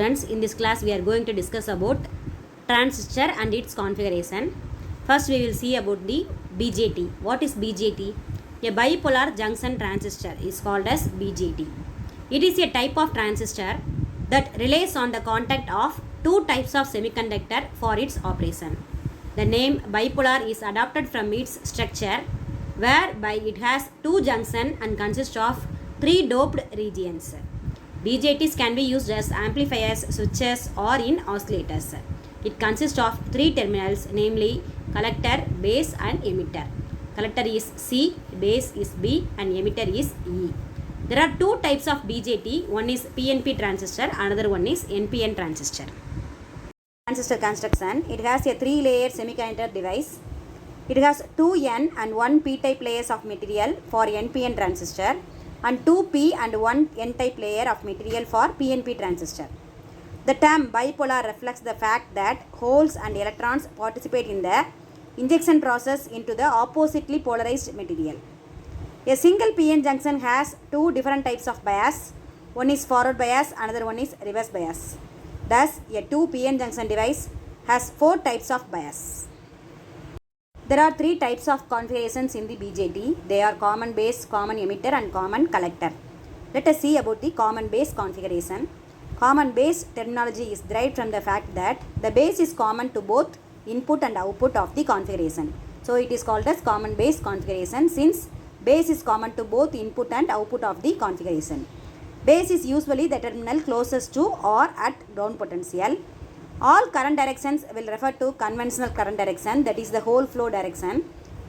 students, in this class we are going to discuss about transistor and its configuration. First we will see about the BJT. What is BJT? A bipolar junction transistor is called as BJT. It is a type of transistor that relies on the contact of two types of semiconductor for its operation. The name bipolar is adopted from its structure, whereby it has two junctions and consists of three doped regions. BJTs can be used as amplifiers, switches or in oscillators. It consists of three terminals, namely collector, base and emitter. Collector is C, base is B and emitter is E. There are two types of BJT. One is PNP transistor, another one is NPN transistor. Transistor construction. It has a three-layer semiconductor device. It has two N and one P-type layers of material for NPN transistor and two P and one N-type layer of material for PNP transistor. The term bipolar reflects the fact that holes and electrons participate in the injection process into the oppositely polarized material. A single PN junction has two different types of bias. One is forward bias, another one is reverse bias. Thus, a 2 PN junction device has 4 types of bias. There are 3 types of configurations in the BJT. They are common base, common emitter and common collector. Let us see about the common base configuration. Common base terminology is derived from the fact that the base is common to both input and output of the configuration. So, it is called as common base configuration since base is common to both input and output of the configuration. Base is usually the terminal closest to or at ground potential. All current directions will refer to conventional current direction, that is the whole flow direction,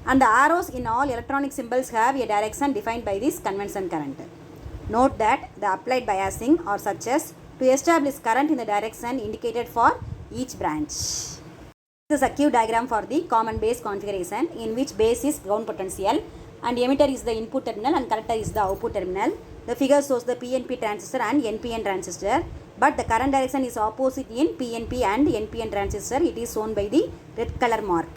and the arrows in all electronic symbols have a direction defined by this convention current. Note that the applied biasing are such as to establish current in the direction indicated for each branch. This is a circuit diagram for the common base configuration in which base is ground potential and emitter is the input terminal and collector is the output terminal. The figure shows the PNP transistor and NPN transistor, but the current direction is opposite in PNP and NPN transistor. It is shown by the red color mark.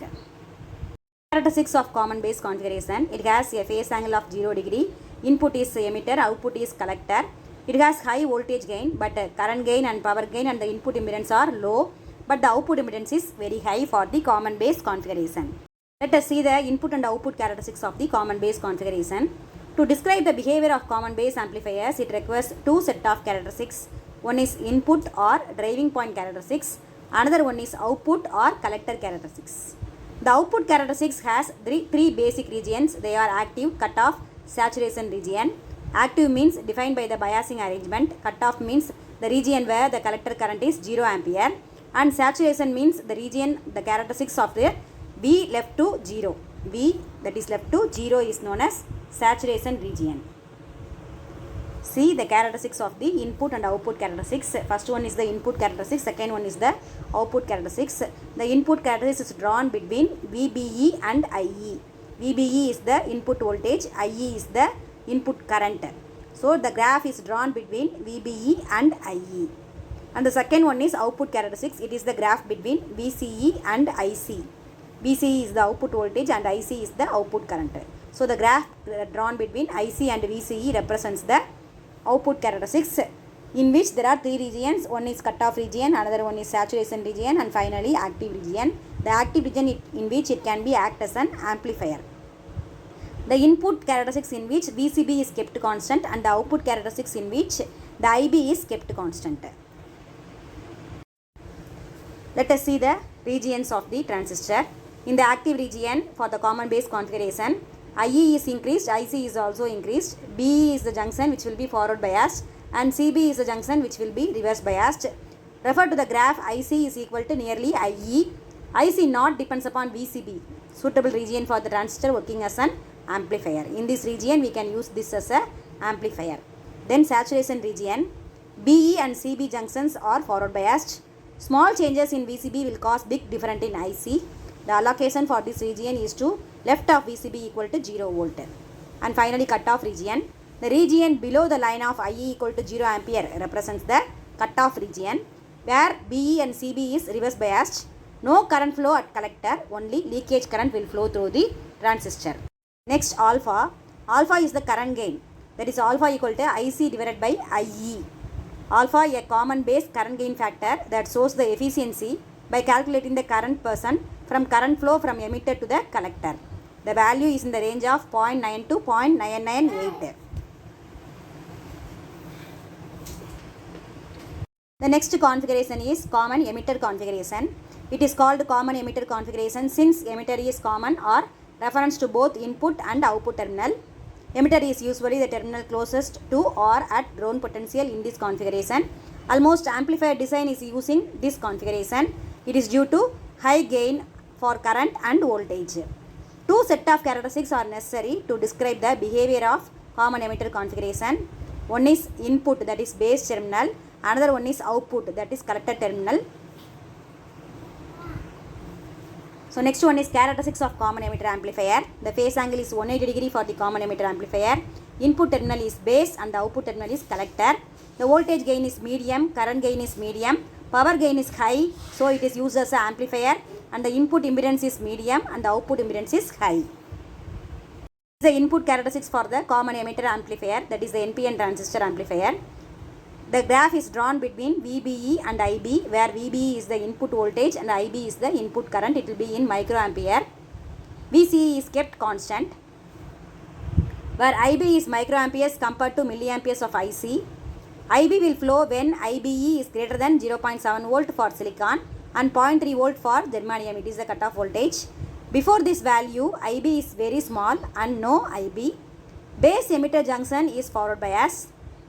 Characteristics of common base configuration. It has a phase angle of 0 degree. Input is emitter, output is collector. It has high voltage gain, but current gain and power gain and the input impedance are low, but the output impedance is very high for the common base configuration. Let us see the input and output characteristics of the common base configuration. To describe the behavior of common base amplifiers, it requires two set of characteristics. One is input or driving point characteristics. Another one is output or collector characteristics. The output characteristics has three basic regions. They are active, cutoff, saturation region. Active means defined by the biasing arrangement. Cutoff means the region where the collector current is 0 ampere. And saturation means the region, the characteristics of the V left to 0. V that is left to 0 is known as saturation region. See the characteristics of the input and output characteristics. First one is the input characteristics, second one is the output characteristics. The input characteristics is drawn between VBE and IE. VBE is the input voltage, IE is the input current. So the graph is drawn between VBE and IE. And the second one is output characteristics. It is the graph between VCE and IC. VCE is the output voltage and IC is the output current. So the graph drawn between IC and VCE represents the output characteristics in which there are three regions. One is cutoff region, another one is saturation region and finally active region. The active region in which it can be act as an amplifier. The input characteristics in which VCB is kept constant and the output characteristics in which the IB is kept constant. Let us see the regions of the transistor. In the active region for the common base configuration, IE is increased, IC is also increased, B is the junction which will be forward biased and CB is the junction which will be reverse biased. Refer to the graph, IC is equal to nearly IE. IC not depends upon VCB, suitable region for the transistor working as an amplifier. In this region we can use this as a amplifier. Then saturation region, BE and CB junctions are forward biased. Small changes in VCB will cause big difference in IC. The allocation for this region is to left of VCB equal to 0 volt. And finally cutoff region. The region below the line of IE equal to 0 ampere represents the cutoff region where BE and CB is reverse biased. No current flow at collector, only leakage current will flow through the transistor. Next alpha. Alpha is the current gain. That is alpha equal to IC divided by IE. Alpha, a common base current gain factor that shows the efficiency by calculating the current percent from current flow from emitter to the collector. The value is in the range of 0.9 to 0.998. The next configuration is common emitter configuration. It is called common emitter configuration since emitter is common or reference to both input and output terminal. Emitter is usually the terminal closest to or at ground potential in this configuration. Almost amplifier design is using this configuration. It is due to high gain for current and voltage. Two set of characteristics are necessary to describe the behavior of common emitter configuration. One is input, that is base terminal. Another one is output, that is collector terminal. So next one is characteristics of common emitter amplifier. The phase angle is 180 degree for the common emitter amplifier. Input terminal is base and the output terminal is collector. The voltage gain is medium, current gain is medium, power gain is high, so it is used as an amplifier, and the input impedance is medium and the output impedance is high. The input characteristics for the common emitter amplifier, that is the NPN transistor amplifier. The graph is drawn between VBE and IB, where VBE is the input voltage and IB is the input current. It will be in microampere. VCE is kept constant, where IB is microamperes compared to milliamperes of IC. IB will flow when IBE is greater than 0.7 volt for silicon and 0.3 volt for germanium. It is the cutoff voltage. Before this value, IB is very small and no IB. Base emitter junction is forward bias.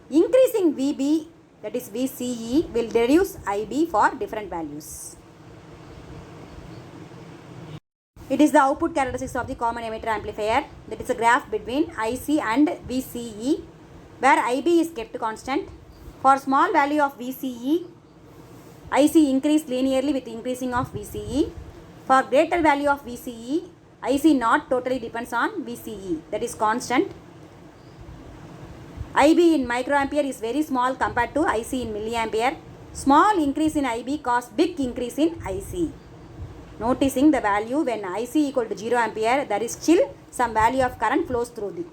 Increasing VB, that is VCE, will reduce IB for different values. It is the output characteristics of the common emitter amplifier. That is a graph between IC and VCE, where IB is kept constant. For small value of VCE, IC increase linearly with increasing of VCE. For greater value of VCE, IC not totally depends on VCE, that is constant. IB in microampere is very small compared to IC in milliampere. Small increase in IB cause big increase in IC. Noticing the value when IC equal to 0 ampere, there is still some value of current flows through the.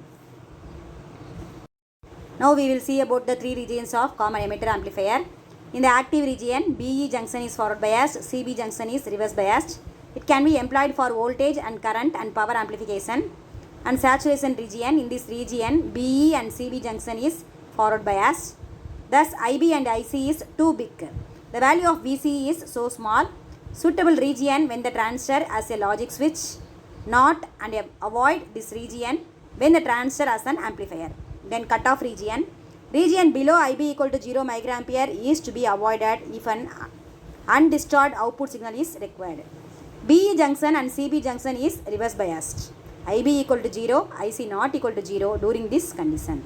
Now we will see about the three regions of common emitter amplifier. In the active region, BE junction is forward biased, CB junction is reverse biased. It can be employed for voltage and current and power amplification. And saturation region, in this region, BE and CB junction is forward biased. Thus, IB and IC is too big. The value of VCE is so small. Suitable region when the transistor as a logic switch, not and avoid this region when the transistor as an amplifier. Then cutoff region. Region below IB equal to 0 microampere is to be avoided if an undisturbed output signal is required. BE junction and CB junction is reverse biased. IB equal to 0, IC not equal to 0 during this condition.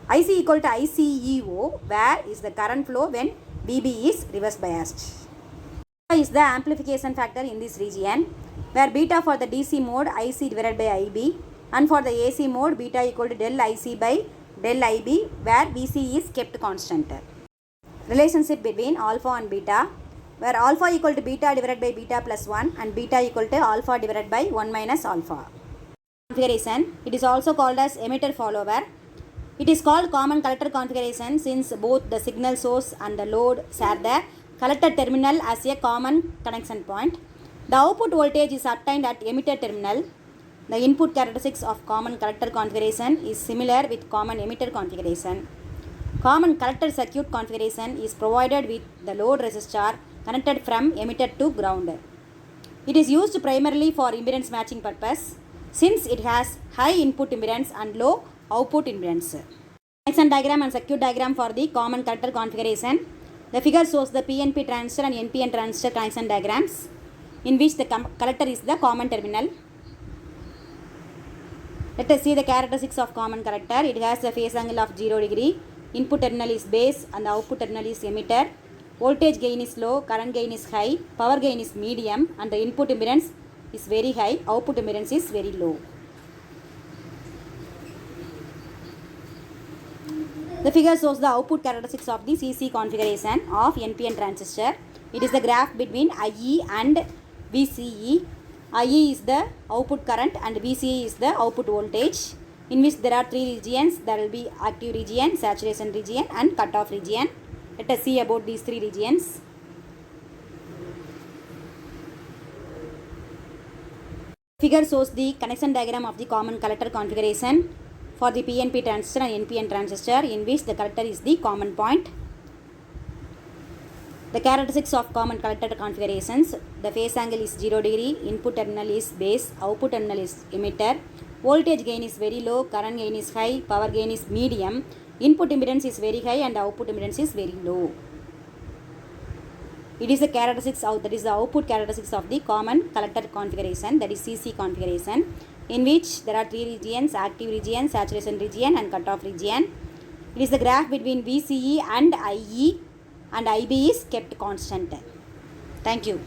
IC equal to ICEO, where is the current flow when BB is reverse biased. Beta is the amplification factor in this region, where beta for the DC mode IC divided by IB, and for the AC mode beta equal to del IC by del IB, where VC is kept constant. Relationship between alpha and beta, where alpha equal to beta divided by beta plus 1 and beta equal to alpha divided by 1 minus alpha. Configuration. It is also called as emitter follower. It is called common collector configuration since both the signal source and the load share the collector terminal as a common connection point. The output voltage is attained at emitter terminal. The input characteristics of common collector configuration is similar with common emitter configuration. Common collector circuit configuration is provided with the load resistor connected from emitter to ground. It is used primarily for impedance matching purpose, since it has high input impedance and low output impedance. Connection diagram and circuit diagram for the common collector configuration. The figure shows the PNP transistor and NPN transistor connection diagrams, in which the collector is the common terminal. Let us see the characteristics of common collector. It has a phase angle of 0 degree. Input terminal is base and the output terminal is emitter. Voltage gain is low, current gain is high, power gain is medium, and the input impedance is very high, output impedance is very low. The figure shows the output characteristics of the CC configuration of NPN transistor. It is the graph between IE and VCE. IE is the output current and VCE is the output voltage, in which there are three regions. There will be active region, saturation region and cutoff region. Let us see about these three regions. Figure shows the connection diagram of the common collector configuration for the PNP transistor and NPN transistor, in which the collector is the common point. The characteristics of common collector configurations: the phase angle is 0 degree, input terminal is base, output terminal is emitter, voltage gain is very low, current gain is high, power gain is medium, input impedance is very high and output impedance is very low. It is the characteristics of, that is the output characteristics of the common collector configuration, that is CC configuration, in which there are three regions: active region, saturation region and cutoff region. It is the graph between VCE and IE, and IB is kept constant. Thank you.